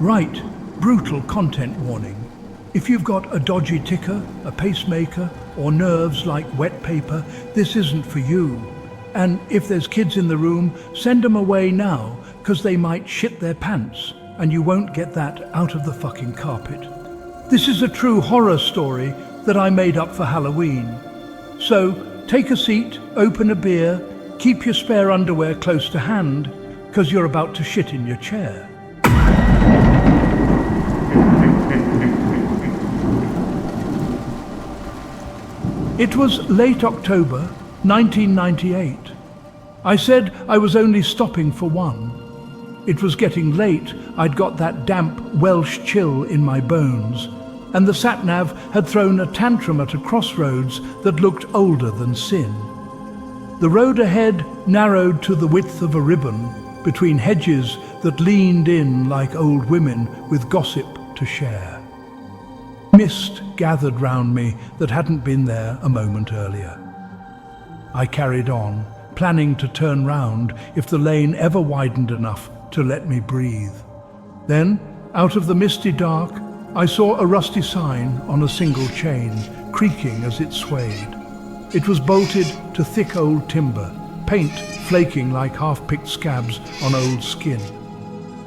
Right, brutal content warning. If you've got a dodgy ticker, a pacemaker, or nerves like wet paper, this isn't for you. And if there's kids in the room, send them away now, because they might shit their pants, and you won't get that out of the fucking carpet. This is a true horror story that I made up for Halloween. So, take a seat, open a beer, keep your spare underwear close to hand, because you're about to shit in your chair. It was late October, 1998. I said I was only stopping for one. It was getting late. I'd got that damp Welsh chill in my bones, and the sat-nav had thrown a tantrum at a crossroads that looked older than sin. The road ahead narrowed to the width of a ribbon between hedges that leaned in like old women with gossip to share. Mist gathered round me that hadn't been there a moment earlier. I carried on, planning to turn round if the lane ever widened enough to let me breathe. Then, out of the misty dark, I saw a rusty sign on a single chain, creaking as it swayed. It was bolted to thick old timber, paint flaking like half-picked scabs on old skin.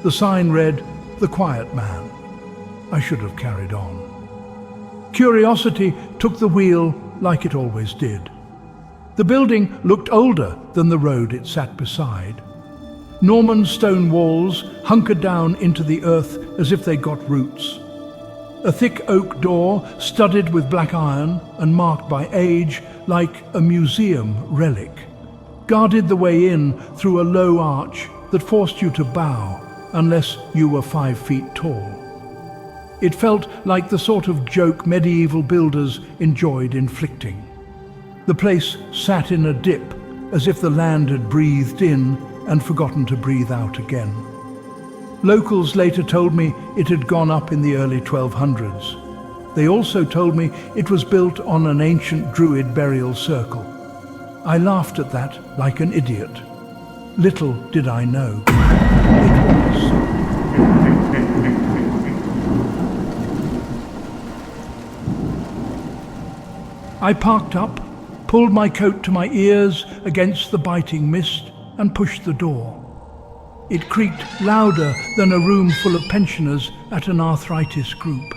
The sign read, "The Quiet Man." I should have carried on. Curiosity took the wheel like it always did. The building looked older than the road it sat beside. Norman stone walls hunkered down into the earth as if they got roots. A thick oak door, studded with black iron and marked by age like a museum relic, guarded the way in through a low arch that forced you to bow unless you were 5 feet tall. It felt like the sort of joke medieval builders enjoyed inflicting. The place sat in a dip, as if the land had breathed in and forgotten to breathe out again. Locals later told me it had gone up in the early 1200s. They also told me it was built on an ancient Druid burial circle. I laughed at that like an idiot. Little did I know. It was. I parked up, pulled my coat to my ears against the biting mist, and pushed the door. It creaked louder than a room full of pensioners at an arthritis group.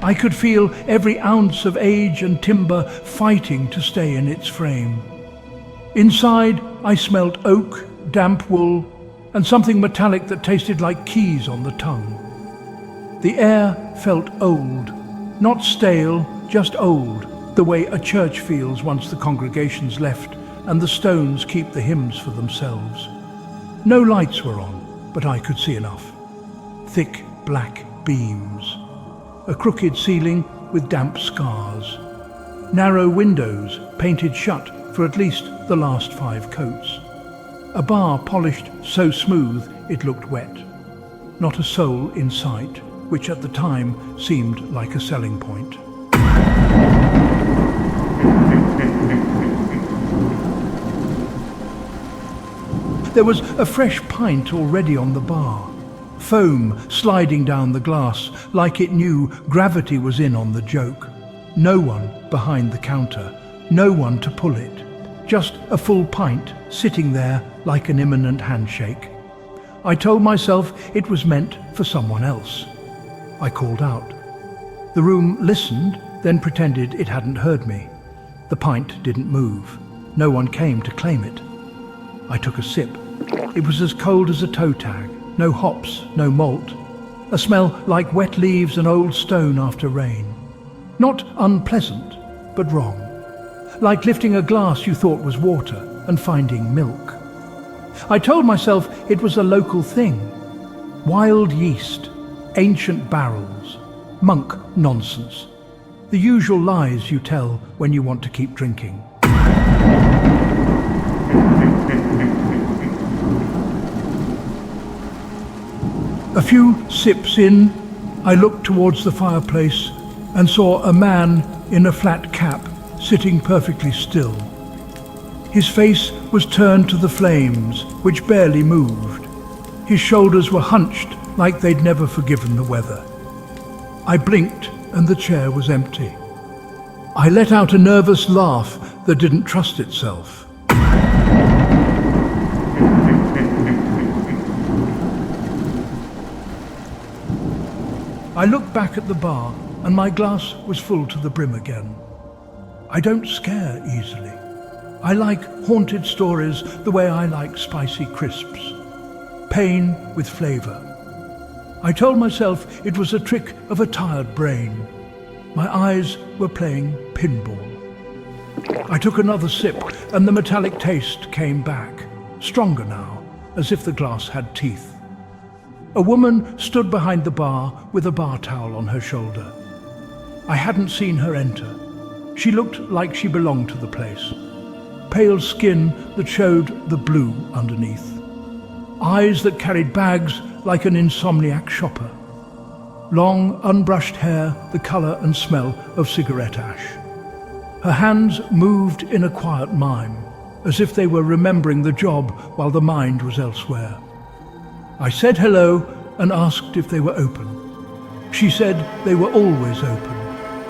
I could feel every ounce of age and timber fighting to stay in its frame. Inside, I smelt oak, damp wool, and something metallic that tasted like keys on the tongue. The air felt old, not stale, just old, the way a church feels once the congregation's left and the stones keep the hymns for themselves. No lights were on, but I could see enough. Thick black beams. A crooked ceiling with damp scars. Narrow windows painted shut for at least the last 5 coats. A bar polished so smooth it looked wet. Not a soul in sight, which at the time seemed like a selling point. There was a fresh pint already on the bar, foam sliding down the glass like it knew gravity was in on the joke. No one behind the counter, no one to pull it, just a full pint sitting there like an imminent handshake. I told myself it was meant for someone else. I called out. The room listened, then pretended it hadn't heard me. The pint didn't move. No one came to claim it. I took a sip. It was as cold as a toe tag. No hops, no malt. A smell like wet leaves and old stone after rain. Not unpleasant, but wrong. Like lifting a glass you thought was water and finding milk. I told myself it was a local thing. Wild yeast, ancient barrels, monk nonsense. The usual lies you tell when you want to keep drinking. A few sips in, I looked towards the fireplace and saw a man in a flat cap sitting perfectly still. His face was turned to the flames, which barely moved. His shoulders were hunched like they'd never forgiven the weather. I blinked and the chair was empty. I let out a nervous laugh that didn't trust itself. I looked back at the bar and my glass was full to the brim again. I don't scare easily. I like haunted stories the way I like spicy crisps. Pain with flavour. I told myself it was a trick of a tired brain. My eyes were playing pinball. I took another sip and the metallic taste came back, stronger now, as if the glass had teeth. A woman stood behind the bar with a bar towel on her shoulder. I hadn't seen her enter. She looked like she belonged to the place. Pale skin that showed the blue underneath. Eyes that carried bags like an insomniac shopper. Long, unbrushed hair, the colour and smell of cigarette ash. Her hands moved in a quiet mime, as if they were remembering the job while the mind was elsewhere. I said hello and asked if they were open. She said they were always open,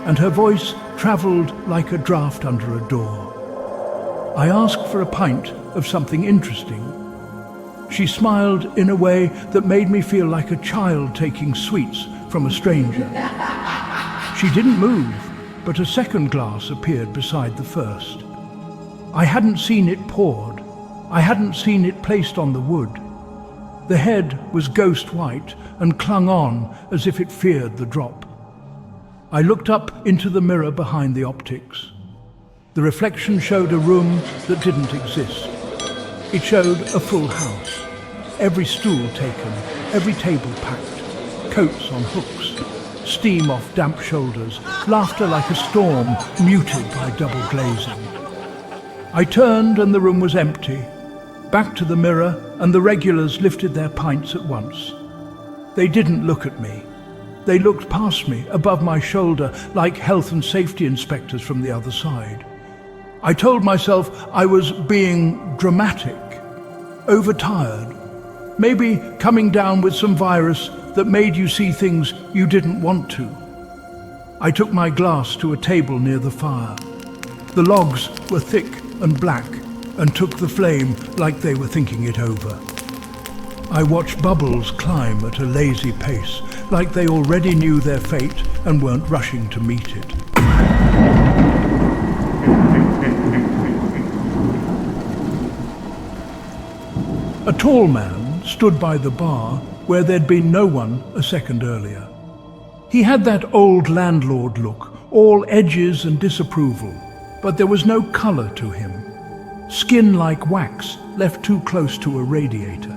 and her voice travelled like a draft under a door. I asked for a pint of something interesting. She smiled in a way that made me feel like a child taking sweets from a stranger. She didn't move, but a second glass appeared beside the first. I hadn't seen it poured. I hadn't seen it placed on the wood. The head was ghost white and clung on as if it feared the drop. I looked up into the mirror behind the optics. The reflection showed a room that didn't exist. It showed a full house. Every stool taken, every table packed, coats on hooks, steam off damp shoulders, laughter like a storm muted by double glazing. I turned and the room was empty. Back to the mirror, and the regulars lifted their pints at once. They didn't look at me. They looked past me, above my shoulder, like health and safety inspectors from the other side. I told myself I was being dramatic, overtired, maybe coming down with some virus that made you see things you didn't want to. I took my glass to a table near the fire. The logs were thick and black and took the flame like they were thinking it over. I watched bubbles climb at a lazy pace, like they already knew their fate and weren't rushing to meet it. A tall man stood by the bar where there'd been no one a second earlier. He had that old landlord look, all edges and disapproval, but there was no colour to him. Skin like wax left too close to a radiator.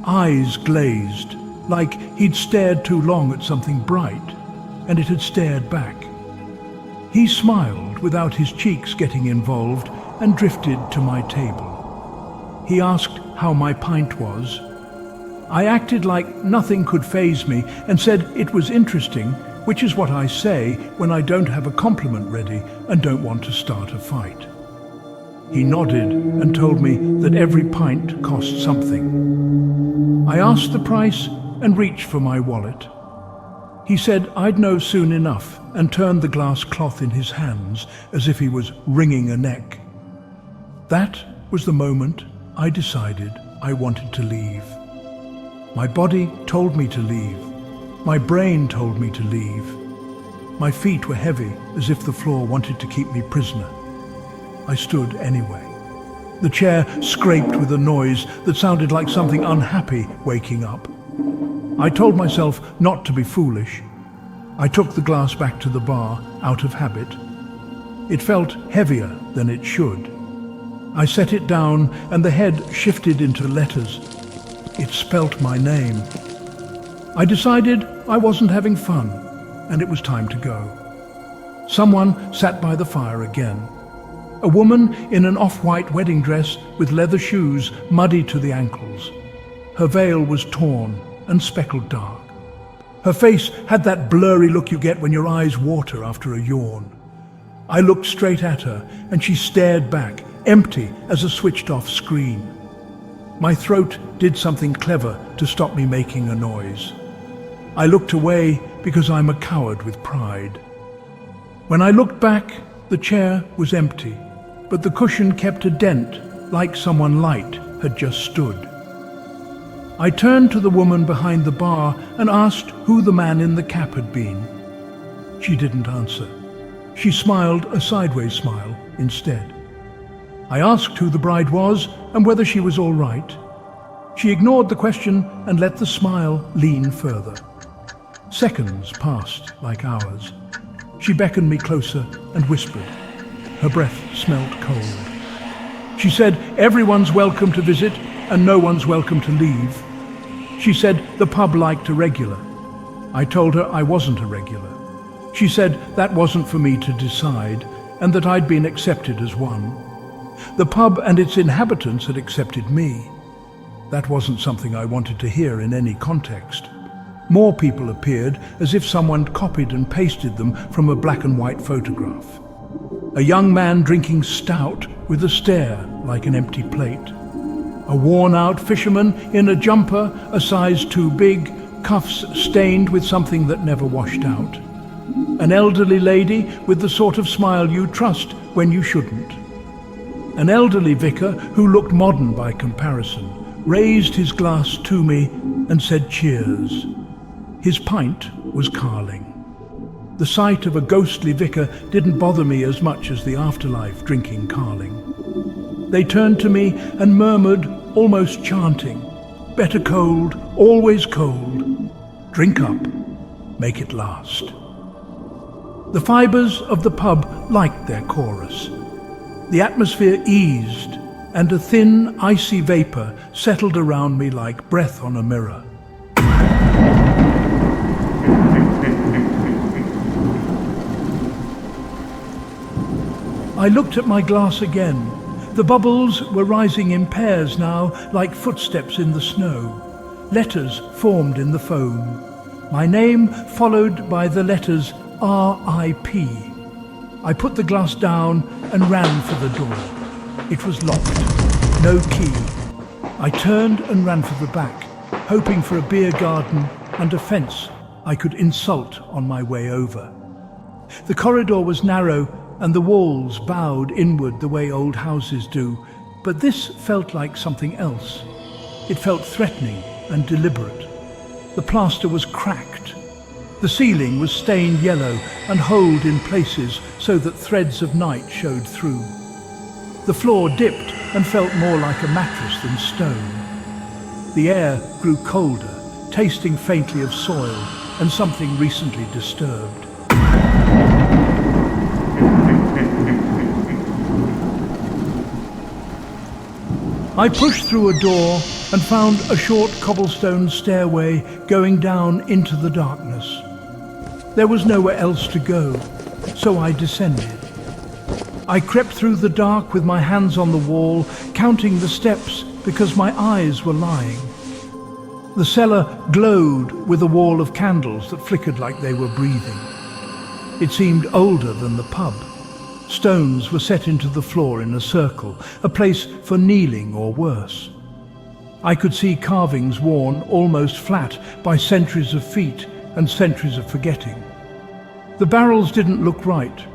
Eyes glazed, like he'd stared too long at something bright, and it had stared back. He smiled without his cheeks getting involved and drifted to my table. He asked how my pint was. I acted like nothing could faze me and said it was interesting, which is what I say when I don't have a compliment ready and don't want to start a fight. He nodded and told me that every pint cost something. I asked the price and reached for my wallet. He said I'd know soon enough and turned the glass cloth in his hands as if he was wringing a neck. That was the moment I decided I wanted to leave. My body told me to leave. My brain told me to leave. My feet were heavy as if the floor wanted to keep me prisoner. I stood anyway. The chair scraped with a noise that sounded like something unhappy waking up. I told myself not to be foolish. I took the glass back to the bar out of habit. It felt heavier than it should. I set it down and the head shifted into letters. It spelt my name. I decided I wasn't having fun and it was time to go. Someone sat by the fire again. A woman in an off-white wedding dress with leather shoes muddy to the ankles. Her veil was torn and speckled dark. Her face had that blurry look you get when your eyes water after a yawn. I looked straight at her and she stared back, empty as a switched-off screen. My throat did something clever to stop me making a noise. I looked away because I'm a coward with pride. When I looked back, the chair was empty, but the cushion kept a dent like someone light had just stood. I turned to the woman behind the bar and asked who the man in the cap had been. She didn't answer. She smiled a sideways smile instead. I asked who the bride was and whether she was all right. She ignored the question and let the smile lean further. Seconds passed like hours. She beckoned me closer and whispered. Her breath smelled cold. She said, everyone's welcome to visit and no one's welcome to leave. She said the pub liked a regular. I told her I wasn't a regular. She said that wasn't for me to decide and that I'd been accepted as one. The pub and its inhabitants had accepted me. That wasn't something I wanted to hear in any context. More people appeared as if someone copied and pasted them from a black and white photograph. A young man drinking stout with a stare like an empty plate. A worn-out fisherman in a jumper a size too big, cuffs stained with something that never washed out. An elderly lady with the sort of smile you trust when you shouldn't. An elderly vicar who looked modern by comparison raised his glass to me and said cheers. His pint was carling. The sight of a ghostly vicar didn't bother me as much as the afterlife drinking carling. They turned to me and murmured, almost chanting, better cold, always cold. Drink up, make it last. The fibres of the pub liked their chorus. The atmosphere eased, and a thin, icy vapour settled around me like breath on a mirror. I looked at my glass again. The bubbles were rising in pairs now, like footsteps in the snow. Letters formed in the foam. My name followed by the letters R.I.P. I put the glass down and ran for the door. It was locked. No key. I turned and ran for the back, hoping for a beer garden and a fence I could insult on my way over. The corridor was narrow and the walls bowed inward the way old houses do, but this felt like something else. It felt threatening and deliberate. The plaster was cracked. The ceiling was stained yellow and holed in places so that threads of night showed through. The floor dipped and felt more like a mattress than stone. The air grew colder, tasting faintly of soil and something recently disturbed. I pushed through a door and found a short cobblestone stairway going down into the darkness. There was nowhere else to go, so I descended. I crept through the dark with my hands on the wall, counting the steps because my eyes were lying. The cellar glowed with a wall of candles that flickered like they were breathing. It seemed older than the pub. Stones were set into the floor in a circle, a place for kneeling or worse. I could see carvings worn almost flat by centuries of feet and centuries of forgetting. The barrels didn't look right.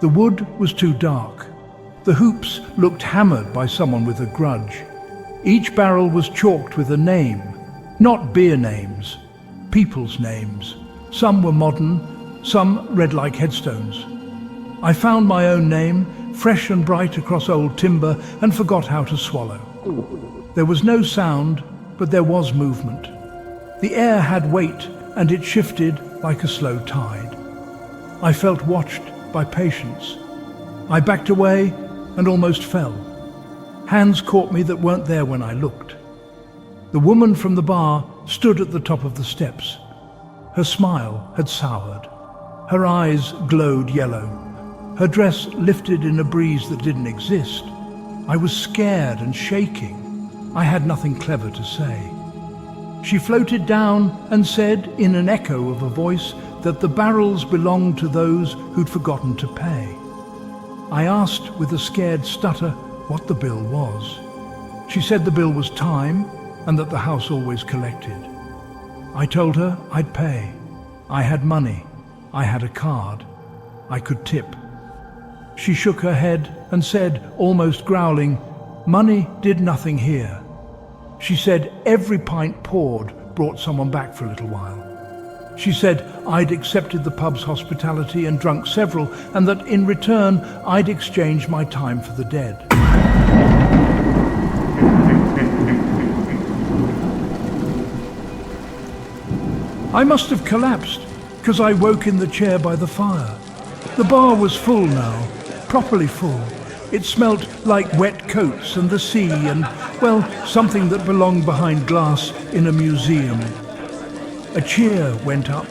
The wood was too dark. The hoops looked hammered by someone with a grudge. Each barrel was chalked with a name, not beer names, people's names. Some were modern, some read like headstones. I found my own name, fresh and bright across old timber, and forgot how to swallow. There was no sound, but there was movement. The air had weight, and it shifted like a slow tide. I felt watched by patience. I backed away and almost fell. Hands caught me that weren't there when I looked. The woman from the bar stood at the top of the steps. Her smile had soured. Her eyes glowed yellow. Her dress lifted in a breeze that didn't exist. I was scared and shaking. I had nothing clever to say. She floated down and said in an echo of a voice that the barrels belonged to those who'd forgotten to pay. I asked with a scared stutter what the bill was. She said the bill was time and that the house always collected. I told her I'd pay. I had money. I had a card. I could tip. She shook her head and said, almost growling, "Money did nothing here." She said every pint poured brought someone back for a little while. She said I'd accepted the pub's hospitality and drunk several, and that in return I'd exchanged my time for the dead. I must have collapsed, because I woke in the chair by the fire. The bar was full now, properly full. It smelt like wet coats and the sea and, well, something that belonged behind glass in a museum. A cheer went up,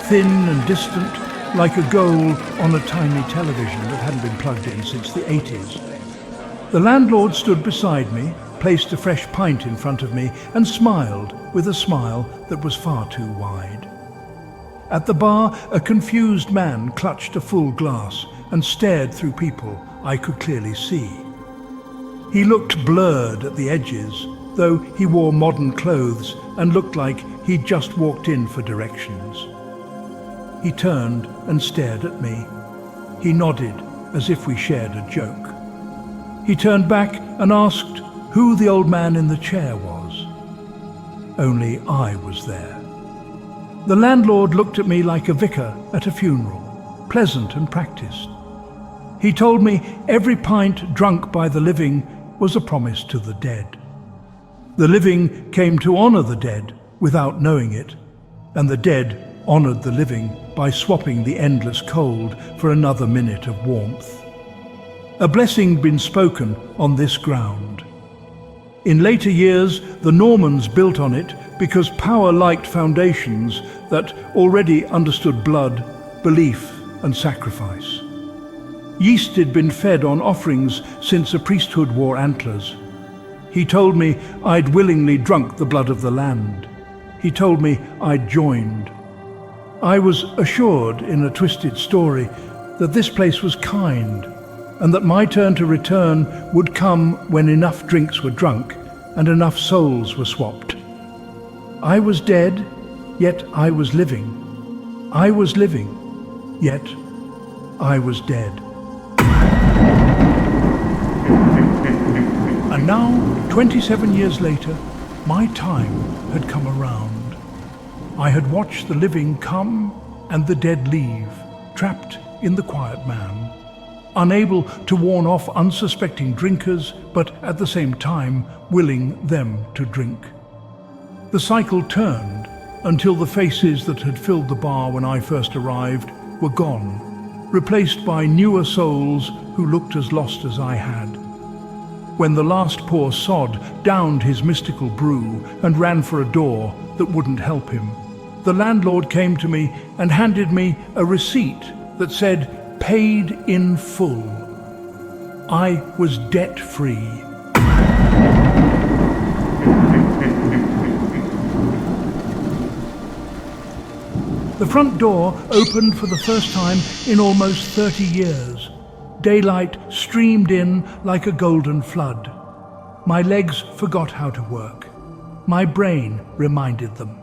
thin and distant, like a goal on a tiny television that hadn't been plugged in since the 80s. The landlord stood beside me, placed a fresh pint in front of me, and smiled with a smile that was far too wide. At the bar, a confused man clutched a full glass and stared through people I could clearly see. He looked blurred at the edges, though he wore modern clothes and looked like he'd just walked in for directions. He turned and stared at me. He nodded as if we shared a joke. He turned back and asked who the old man in the chair was. Only I was there. The landlord looked at me like a vicar at a funeral, pleasant and practiced. He told me every pint drunk by the living was a promise to the dead. The living came to honor the dead without knowing it, and the dead honored the living by swapping the endless cold for another minute of warmth. A blessing been spoken on this ground. In later years, the Normans built on it because power liked foundations that already understood blood, belief, and sacrifice. Yeast had been fed on offerings since a priesthood wore antlers. He told me I'd willingly drunk the blood of the land. He told me I'd joined. I was assured in a twisted story that this place was kind, and that my turn to return would come when enough drinks were drunk and enough souls were swapped. I was dead, yet I was living. I was living, yet I was dead. And now, 27 years later, my time had come around. I had watched the living come and the dead leave, trapped in the quiet man, unable to warn off unsuspecting drinkers, but at the same time willing them to drink. The cycle turned until the faces that had filled the bar when I first arrived were gone, replaced by newer souls who looked as lost as I had. When the last poor sod downed his mystical brew and ran for a door that wouldn't help him, the landlord came to me and handed me a receipt that said, "Paid in full." I was debt-free. The front door opened for the first time in almost 30 years. Daylight streamed in like a golden flood. My legs forgot how to work. My brain reminded them.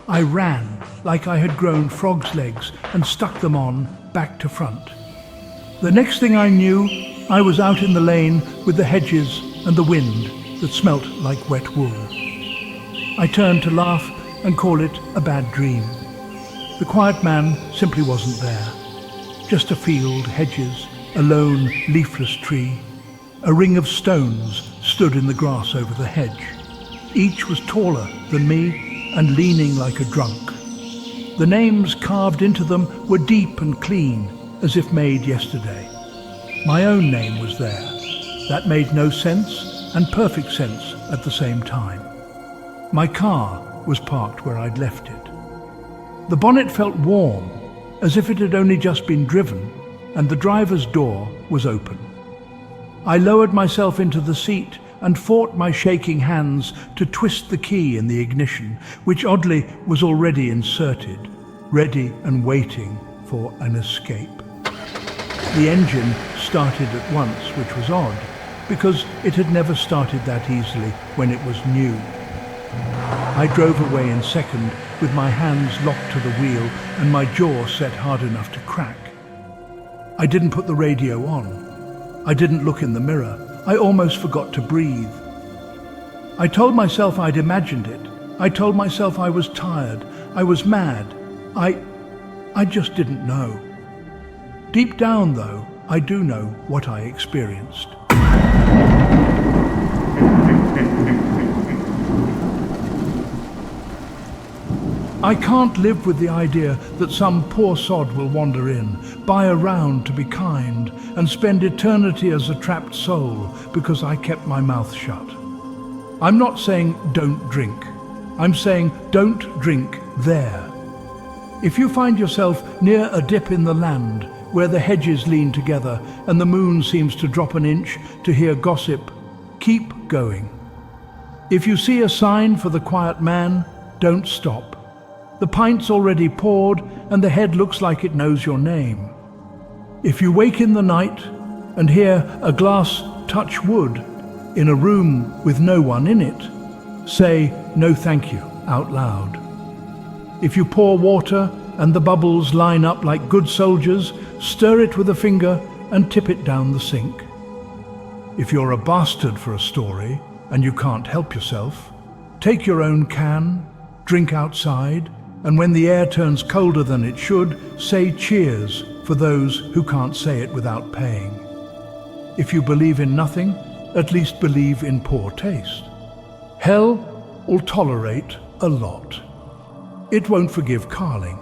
I ran like I had grown frog's legs and stuck them on back to front. The next thing I knew, I was out in the lane with the hedges and the wind that smelt like wet wool. I turned to laugh and call it a bad dream. The quiet man simply wasn't there. Just a field, hedges, a lone, leafless tree. A ring of stones stood in the grass over the hedge. Each was taller than me and leaning like a drunk. The names carved into them were deep and clean, as if made yesterday. My own name was there. That made no sense and perfect sense at the same time. My car was parked where I'd left it. The bonnet felt warm, as if it had only just been driven, and the driver's door was open. I lowered myself into the seat and fought my shaking hands to twist the key in the ignition, which oddly was already inserted, ready and waiting for an escape. The engine started at once, which was odd, because it had never started that easily when it was new. I drove away in second with my hands locked to the wheel and my jaw set hard enough to crack. I didn't put the radio on. I didn't look in the mirror. I almost forgot to breathe. I told myself I'd imagined it. I told myself I was tired. I was mad. I just didn't know. Deep down, though, I do know what I experienced. I can't live with the idea that some poor sod will wander in, buy a round to be kind, and spend eternity as a trapped soul because I kept my mouth shut. I'm not saying don't drink. I'm saying don't drink there. If you find yourself near a dip in the land where the hedges lean together and the moon seems to drop an inch to hear gossip, keep going. If you see a sign for the quiet man, don't stop. The pint's already poured and the head looks like it knows your name. If you wake in the night and hear a glass touch wood in a room with no one in it, say no thank you out loud. If you pour water and the bubbles line up like good soldiers, stir it with a finger and tip it down the sink. If you're a bastard for a story and you can't help yourself, take your own can, drink outside, and when the air turns colder than it should, say cheers for those who can't say it without paying. If you believe in nothing, at least believe in poor taste. Hell will tolerate a lot. It won't forgive carling.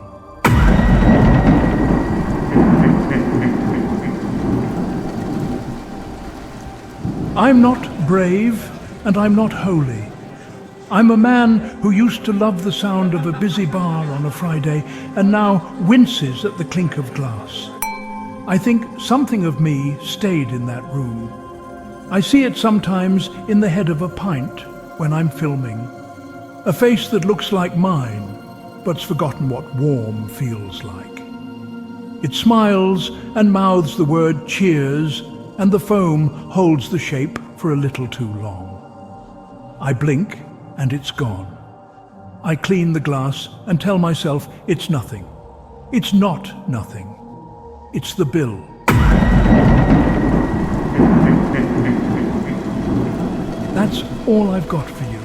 I'm not brave and I'm not holy. I'm a man who used to love the sound of a busy bar on a Friday and now winces at the clink of glass. I think something of me stayed in that room. I see it sometimes in the head of a pint when I'm filming. A face that looks like mine, but's forgotten what warm feels like. It smiles and mouths the word cheers, and the foam holds the shape for a little too long. I blink and it's gone. I clean the glass and tell myself it's nothing. It's not nothing. It's the bill. That's all I've got for you.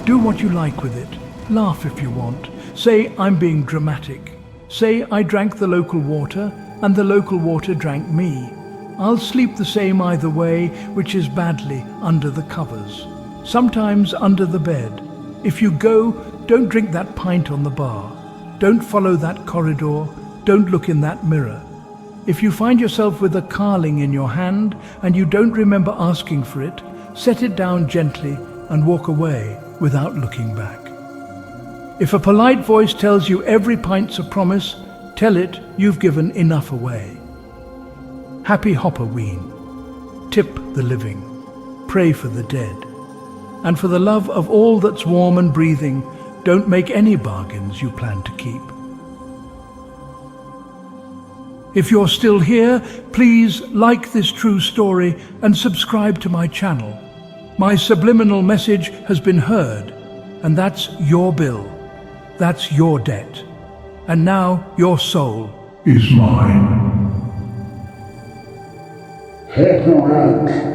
Do what you like with it. Laugh if you want. Say I'm being dramatic. Say I drank the local water and the local water drank me. I'll sleep the same either way, which is badly under the covers. Sometimes under the bed. If you go, don't drink that pint on the bar. Don't follow that corridor. Don't look in that mirror. If you find yourself with a carling in your hand and you don't remember asking for it, set it down gently and walk away without looking back. If a polite voice tells you every pint's a promise, tell it you've given enough away. Happy Hopperween. Tip the living. Pray for the dead. And for the love of all that's warm and breathing, don't make any bargains you plan to keep. If you're still here, please like this true story and subscribe to my channel. My subliminal message has been heard, and that's your bill. That's your debt. And now your soul is mine. Hopper out.